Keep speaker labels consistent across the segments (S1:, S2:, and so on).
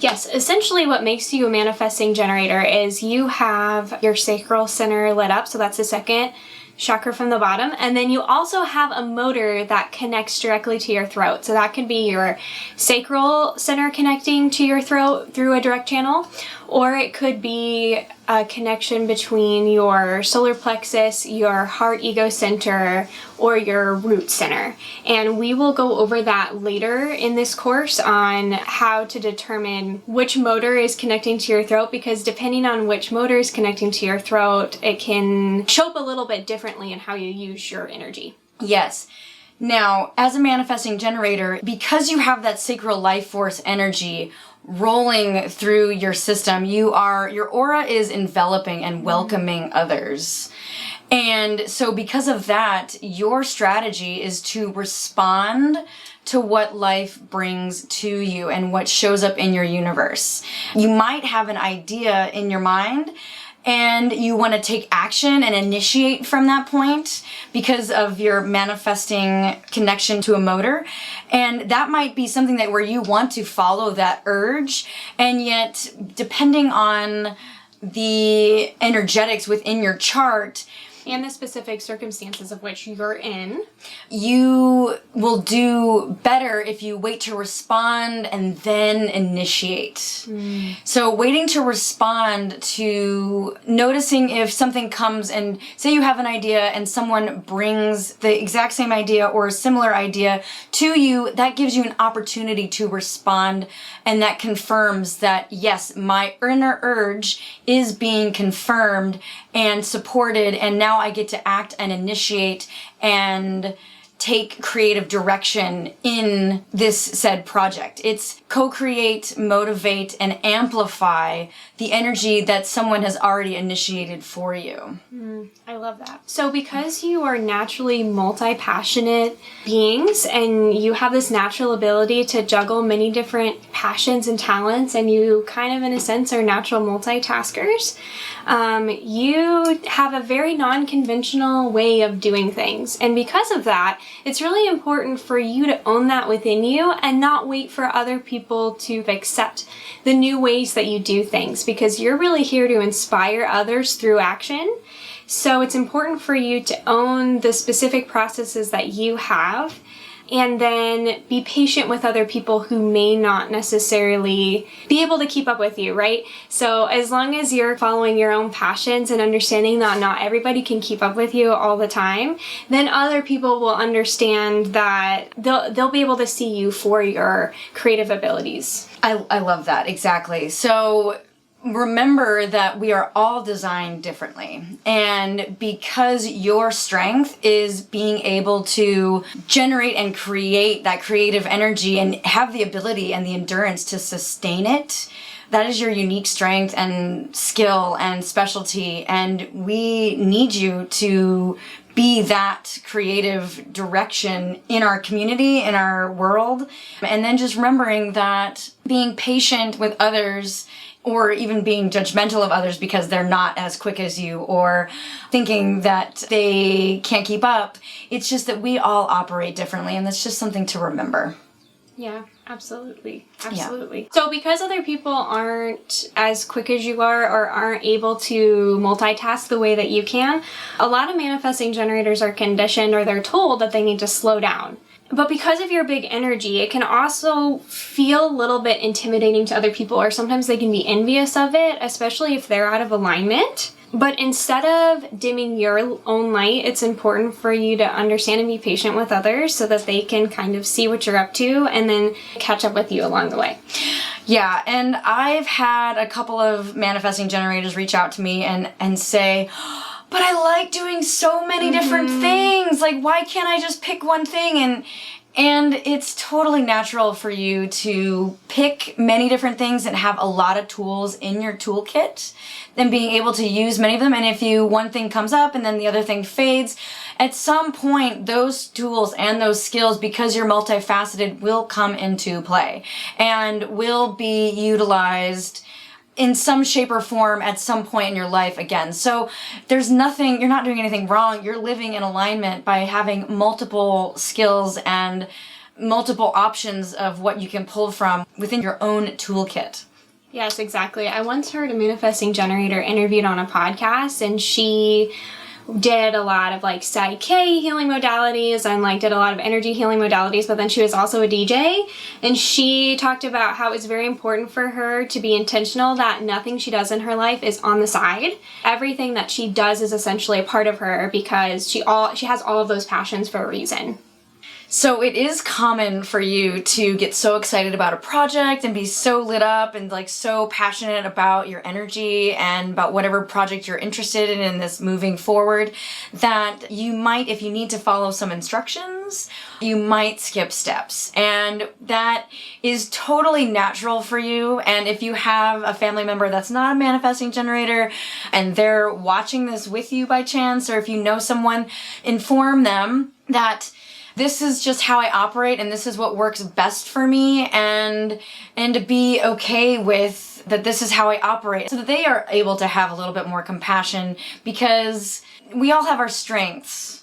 S1: Yes, essentially what makes you a manifesting generator is you have your sacral center lit up, so that's the second chakra from the bottom, and then you also have a motor that connects directly to your throat. So that can be your sacral center connecting to your throat through a direct channel, or it could be a connection between your solar plexus, your heart ego center, or your root center. And we will go over that later in this course on how to determine which motor is connecting to your throat, because depending on which motor is connecting to your throat, it can show up a little bit differently in how you use your energy.
S2: Yes. Now, as a manifesting generator, because you have that sacral life force energy rolling through your system, your aura is enveloping and welcoming others. And so because of that, your strategy is to respond to what life brings to you and what shows up in your universe. You might have an idea in your mind and you want to take action and initiate from that point because of your manifesting connection to a motor. And that might be something that where you want to follow that urge, and yet depending on the energetics within your chart
S1: and the specific circumstances of which you're in,
S2: you will do better if you wait to respond and then initiate. So waiting to respond, to noticing if something comes, and say you have an idea and someone brings the exact same idea or a similar idea to you, that gives you an opportunity to respond, and that confirms that yes, my inner urge is being confirmed and supported, and now I get to act and initiate and take creative direction in this said project. It's co-create, motivate, and amplify the energy that someone has already initiated for you.
S1: I love that. So because you are naturally multi-passionate beings and you have this natural ability to juggle many different passions and talents, and you kind of in a sense are natural multitaskers, you have a very non-conventional way of doing things. And because of that, it's really important for you to own that within you and not wait for other people to accept the new ways that you do things, because you're really here to inspire others through action. So it's important for you to own the specific processes that you have, and then be patient with other people who may not necessarily be able to keep up with you, right? So as long as you're following your own passions and understanding that not everybody can keep up with you all the time, then other people will understand that they'll be able to see you for your creative abilities.
S2: I love that, exactly. So remember that we are all designed differently, and because your strength is being able to generate and create that creative energy and have the ability and the endurance to sustain it, that is your unique strength and skill and specialty, and we need you to be that creative direction in our community, in our world. And then just remembering that being patient with others, or even being judgmental of others because they're not as quick as you, or thinking that they can't keep up. It's just that we all operate differently, and that's just something to remember.
S1: Yeah, absolutely. Absolutely. Yeah. So because other people aren't as quick as you are or aren't able to multitask the way that you can, a lot of manifesting generators are conditioned, or they're told that they need to slow down. But because of your big energy, it can also feel a little bit intimidating to other people, or sometimes they can be envious of it, especially if they're out of alignment. But instead of dimming your own light, it's important for you to understand and be patient with others so that they can kind of see what you're up to and then catch up with you along the way.
S2: Yeah, and I've had a couple of manifesting generators reach out to me and say, but I like doing so many different things. Like, why can't I just pick one thing? And it's totally natural for you to pick many different things and have a lot of tools in your toolkit, then being able to use many of them. And if one thing comes up and then the other thing fades, at some point those tools and those skills, because you're multifaceted, will come into play and will be utilized in some shape or form at some point in your life again. So there's nothing, you're not doing anything wrong. You're living in alignment by having multiple skills and multiple options of what you can pull from within your own toolkit.
S1: Yes, exactly. I once heard a manifesting generator interviewed on a podcast, and she did a lot of like Psyche healing modalities and like did a lot of energy healing modalities, but then she was also a DJ, and she talked about how it's very important for her to be intentional, that nothing she does in her life is on the side. Everything that she does is essentially a part of her, because she has all of those passions for a reason.
S2: So it is common for you to get so excited about a project and be so lit up and like so passionate about your energy and about whatever project you're interested in this moving forward, that you might, if you need to follow some instructions, you might skip steps. And that is totally natural for you. And if you have a family member that's not a manifesting generator and they're watching this with you by chance, or if you know someone, inform them that this is just how I operate and this is what works best for me, and to be okay with that this is how I operate, so that they are able to have a little bit more compassion, because we all have our strengths.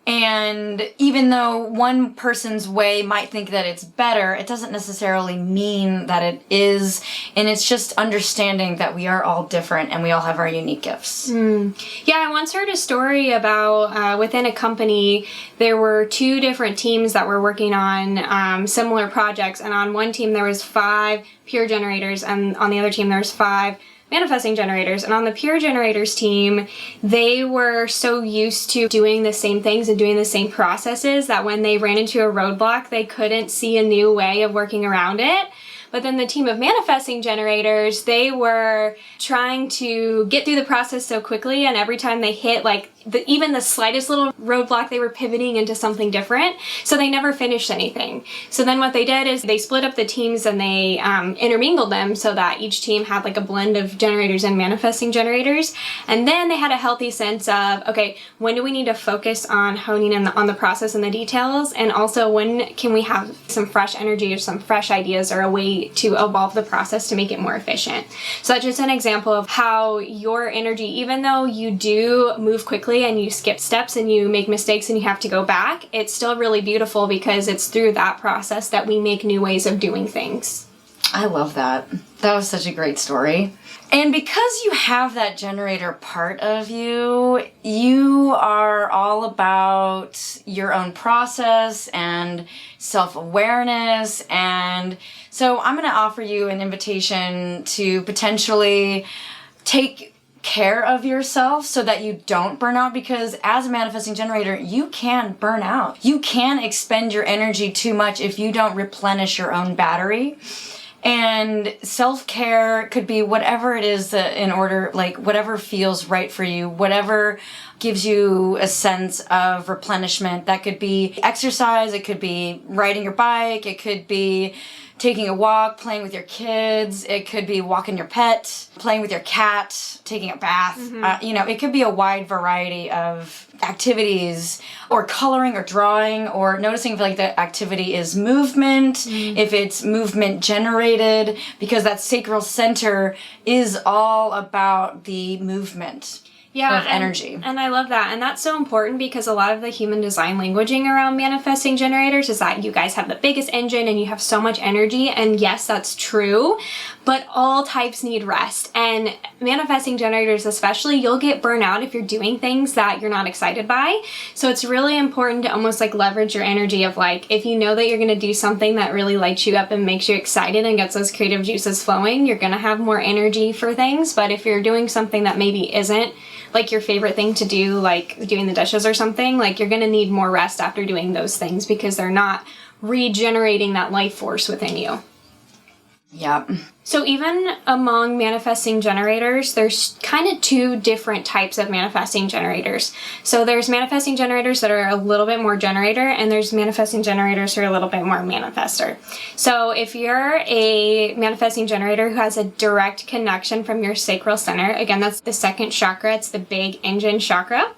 S2: And even though one person's way might think that it's better, it doesn't necessarily mean that it is. And it's just understanding that we are all different and we all have our unique gifts.
S1: Yeah, I once heard a story about within a company, there were 2 different teams that were working on similar projects. And on one team, there was 5 pure generators, and on the other team, there was 5 manifesting generators. And on the pure generators team, they were so used to doing the same things and doing the same processes that when they ran into a roadblock, they couldn't see a new way of working around it. But then the team of manifesting generators, they were trying to get through the process so quickly, and every time they hit like even the slightest little roadblock, they were pivoting into something different. So they never finished anything. So then what they did is they split up the teams and they intermingled them so that each team had like a blend of generators and manifesting generators. And then they had a healthy sense of, okay, when do we need to focus on honing in on the process and the details? And also, when can we have some fresh energy or some fresh ideas or a way to evolve the process to make it more efficient? So that's just an example of how your energy, even though you do move quickly and you skip steps and you make mistakes and you have to go back, it's still really beautiful, because it's through that process that we make new ways of doing things.
S2: I love that. That was such a great story. And because you have that generator part of you, you are all about your own process and self-awareness. And so I'm going to offer you an invitation to potentially take care of yourself so that you don't burn out, because as a manifesting generator, you can burn out. You can expend your energy too much if you don't replenish your own battery. And self-care could be whatever it is that in order, like whatever feels right for you, whatever gives you a sense of replenishment. That could be exercise, it could be riding your bike, it could be taking a walk, playing with your kids, it could be walking your pet, playing with your cat, taking a bath. It could be a wide variety of activities, or coloring or drawing, or noticing if like the activity is movement, if it's movement generated, because that sacral center is all about the movement. Of energy.
S1: And I love that. And that's so important, because a lot of the human design languaging around manifesting generators is that you guys have the biggest engine and you have so much energy. And yes, that's true, but all types need rest. And manifesting generators especially, you'll get burnout if you're doing things that you're not excited by. So it's really important to almost like leverage your energy of like, if you know that you're going to do something that really lights you up and makes you excited and gets those creative juices flowing, you're going to have more energy for things. But if you're doing something that maybe isn't like your favorite thing to do, like doing the dishes or something, like you're going to need more rest after doing those things, because they're not regenerating that life force within you.
S2: Yep.
S1: So even among manifesting generators, there's kind of 2 different types of manifesting generators. So there's manifesting generators that are a little bit more generator, and there's manifesting generators who are a little bit more manifestor. So if you're a manifesting generator who has a direct connection from your sacral center, again, that's the 2nd chakra, it's the big engine chakra.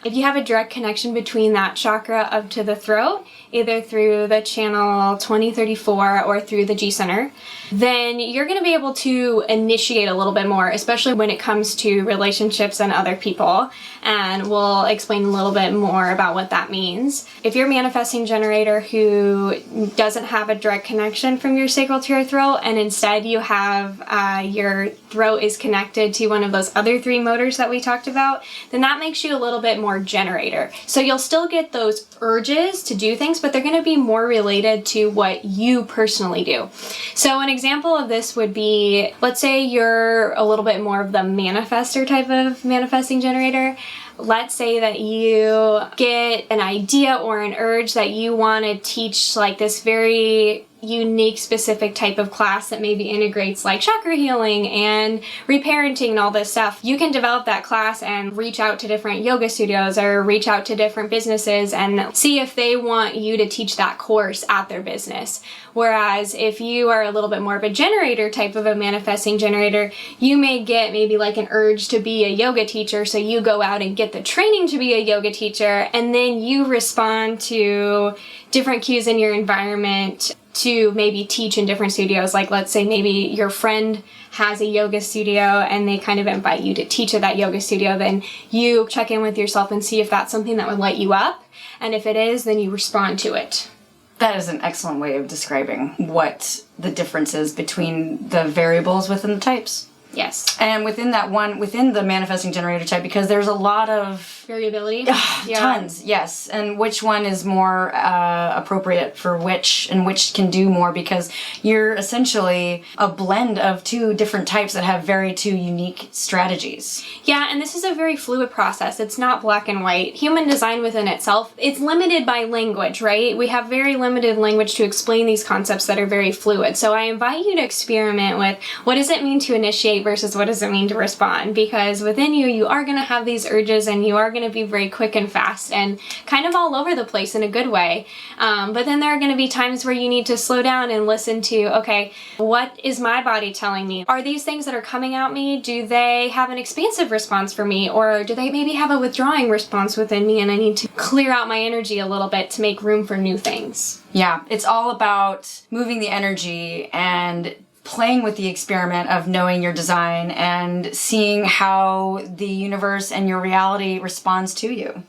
S1: If you have a direct connection between that chakra up to the throat, either through the channel 2034 or through the G Center, then you're going to be able to initiate a little bit more, especially when it comes to relationships and other people. And we'll explain a little bit more about what that means. If you're a manifesting generator who doesn't have a direct connection from your sacral to your throat, and instead you have your throat is connected to one of those other 3 motors that we talked about, then that makes you a little bit more generator. So you'll still get those urges to do things, but they're going to be more related to what you personally do. So an example of this would be, let's say you're a little bit more of the manifestor type of manifesting generator. Let's say that you get an idea or an urge that you want to teach like this very unique specific type of class that maybe integrates like chakra healing and reparenting and all this stuff. You can develop that class and reach out to different yoga studios or reach out to different businesses and see if they want you to teach that course at their business. Whereas if you are a little bit more of a generator type of a manifesting generator, you may get maybe like an urge to be a yoga teacher, so you go out and get the training to be a yoga teacher, and then you respond to different cues in your environment to maybe teach in different studios. Like let's say maybe your friend has a yoga studio and they kind of invite you to teach at that yoga studio, then you check in with yourself and see if that's something that would light you up. And if it is, then you respond to it.
S2: That is an excellent way of describing what the difference is between the variables within the types.
S1: Yes.
S2: And within the manifesting generator type, because there's a lot of
S1: variability.
S2: Tons, yes. And which one is more appropriate for which, and which can do more, because you're essentially a blend of 2 different types that have 2 unique strategies.
S1: Yeah, and this is a very fluid process. It's not black and white. Human design within itself, it's limited by language, right? We have very limited language to explain these concepts that are very fluid. So I invite you to experiment with what does it mean to initiate versus what does it mean to respond, because within you are going to have these urges and you are going to be very quick and fast and kind of all over the place in a good way. But then there are going to be times where you need to slow down and listen to, okay, what is my body telling me? Are these things that are coming at me, do they have an expansive response for me, or do they maybe have a withdrawing response within me and I need to clear out my energy a little bit to make room for new things?
S2: Yeah, it's all about moving the energy and playing with the experiment of knowing your design and seeing how the universe and your reality responds to you.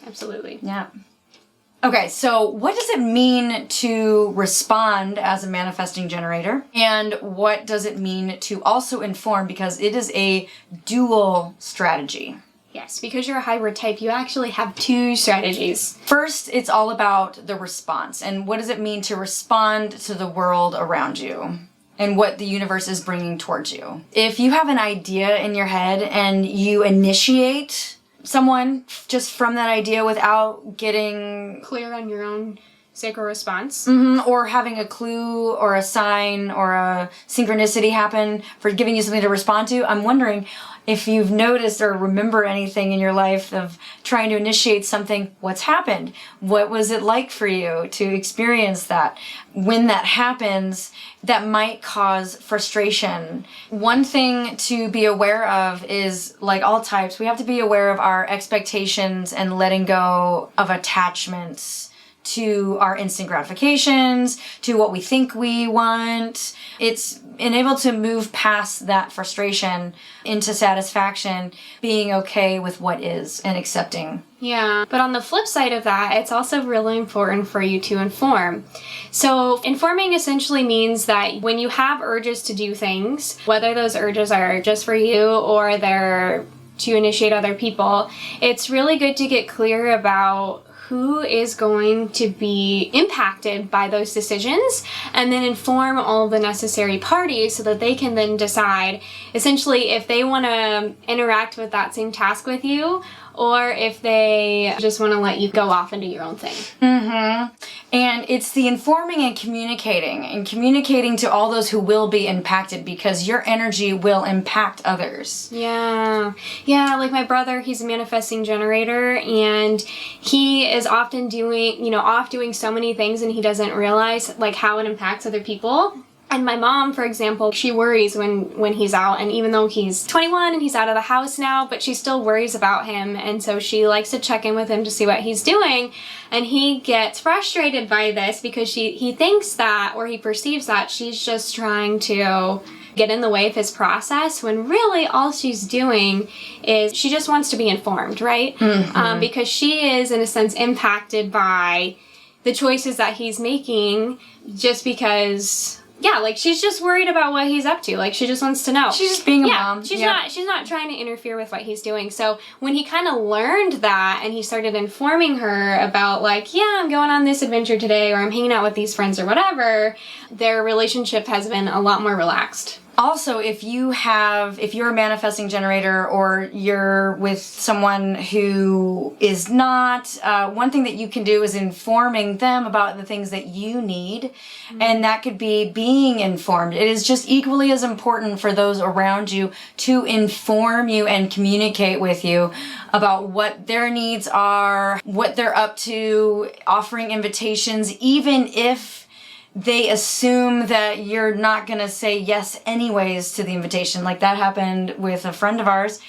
S1: Absolutely.
S2: Yeah. Okay, so what does it mean to respond as a manifesting generator? And what does it mean to also inform, because it is a dual strategy?
S1: Yes, because you're a hybrid type, you actually have 2 strategies.
S2: First, it's all about the response. And what does it mean to respond to the world around you and what the universe is bringing towards you? If you have an idea in your head and you initiate someone just from that idea without getting
S1: Clear on your own sacral response.
S2: or having a clue or a sign or a synchronicity happen for giving you something to respond to, I'm wondering if you've noticed or remember anything in your life of trying to initiate something. What's happened? What was it like for you to experience that? When that happens, that might cause frustration. One thing to be aware of is, like all types, we have to be aware of our expectations and letting go of attachments to our instant gratifications, to what we think we want. It's being able to move past that frustration into satisfaction, being okay with what is and accepting.
S1: Yeah, but on the flip side of that, it's also really important for you to inform. So informing essentially means that when you have urges to do things, whether those urges are just for you or they're to initiate other people, it's really good to get clear about who is going to be impacted by those decisions, and then inform all the necessary parties so that they can then decide essentially if they want to interact with that same task with you or if they just want to let you go off and do your own thing.
S2: And it's the informing and communicating to all those who will be impacted, because your energy will impact others.
S1: Yeah, like my brother, he's a manifesting generator, and he is often doing so many things, and he doesn't realize like how it impacts other people. And my mom, for example, she worries when he's out, and even though he's 21 and he's out of the house now, but she still worries about him, and so she likes to check in with him to see what he's doing. And he gets frustrated by this because he thinks that, or he perceives that she's just trying to get in the way of his process, when really all she's doing is she just wants to be informed, right? Because she is, in a sense, impacted by the choices that he's making, just because... Yeah, like, she's just worried about what he's up to. Like, she just wants to know.
S2: She's just being a mom.
S1: She's not trying to interfere with what he's doing. So when he kind of learned that, and he started informing her about, like, yeah, I'm going on this adventure today, or I'm hanging out with these friends or whatever, their relationship has been a lot more relaxed.
S2: Also, if you're a manifesting generator, or you're with someone who is not, one thing that you can do is informing them about the things that you need. And that could be being informed. It is just equally as important for those around you to inform you and communicate with you about what their needs are, what they're up to, offering invitations, even if they assume that you're not going to say yes anyways to the invitation. Like, that happened with a friend of ours,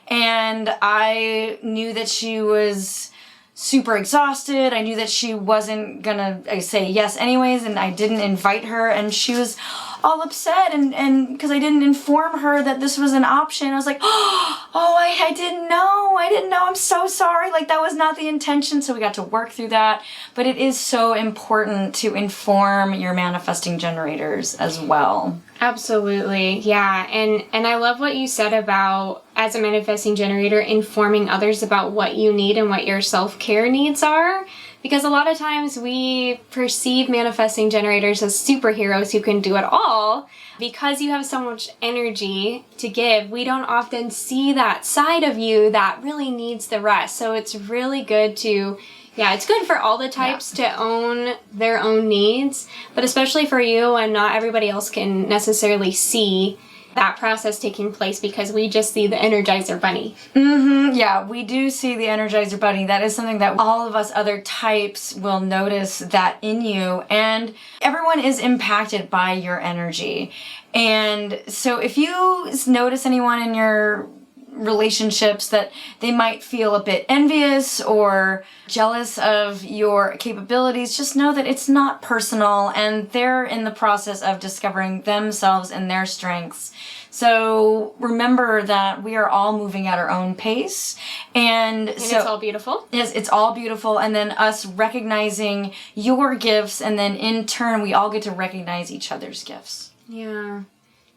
S2: and I knew that she was super exhausted. I knew that she wasn't going to say yes anyways, and I didn't invite her, and she was all upset, and because I didn't inform her that this was an option. I was like, I didn't know, I'm so sorry, like, that was not the intention. So we got to work through that. But it is so important to inform your manifesting generators as well.
S1: Absolutely. Yeah. And I love what you said about, as a manifesting generator, informing others about what you need and what your self-care needs are. Because a lot of times we perceive manifesting generators as superheroes who can do it all. Because you have so much energy to give, we don't often see that side of you that really needs the rest. So it's really good to... Yeah, it's good for all the types to own their own needs, but especially for you, and not everybody else can necessarily see that process taking place, because we just see the Energizer Bunny.
S2: Yeah, we do see the Energizer Bunny. That is something that all of us other types will notice that in you, and everyone is impacted by your energy. And so if you notice anyone in your relationships that they might feel a bit envious or jealous of your capabilities, just know that it's not personal, and they're in the process of discovering themselves and their strengths. So remember that we are all moving at our own pace, and so
S1: it's all beautiful.
S2: Yes, it's all beautiful, and then us recognizing your gifts, and then in turn we all get to recognize each other's gifts.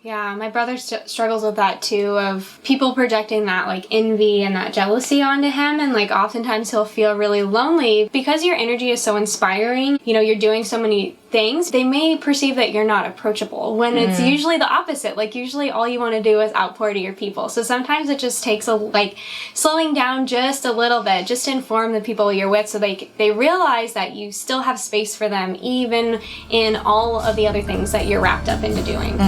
S1: Yeah, my brother struggles with that too, of people projecting that, like, envy and that jealousy onto him, and, like, oftentimes he'll feel really lonely because your energy is so inspiring. You know, you're doing so many things, they may perceive that you're not approachable, when it's usually the opposite. Like, usually all you want to do is outpour to your people. So sometimes it just takes slowing down just a little bit, just to inform the people you're with, so they realize that you still have space for them, even in all of the other things that you're wrapped up into doing.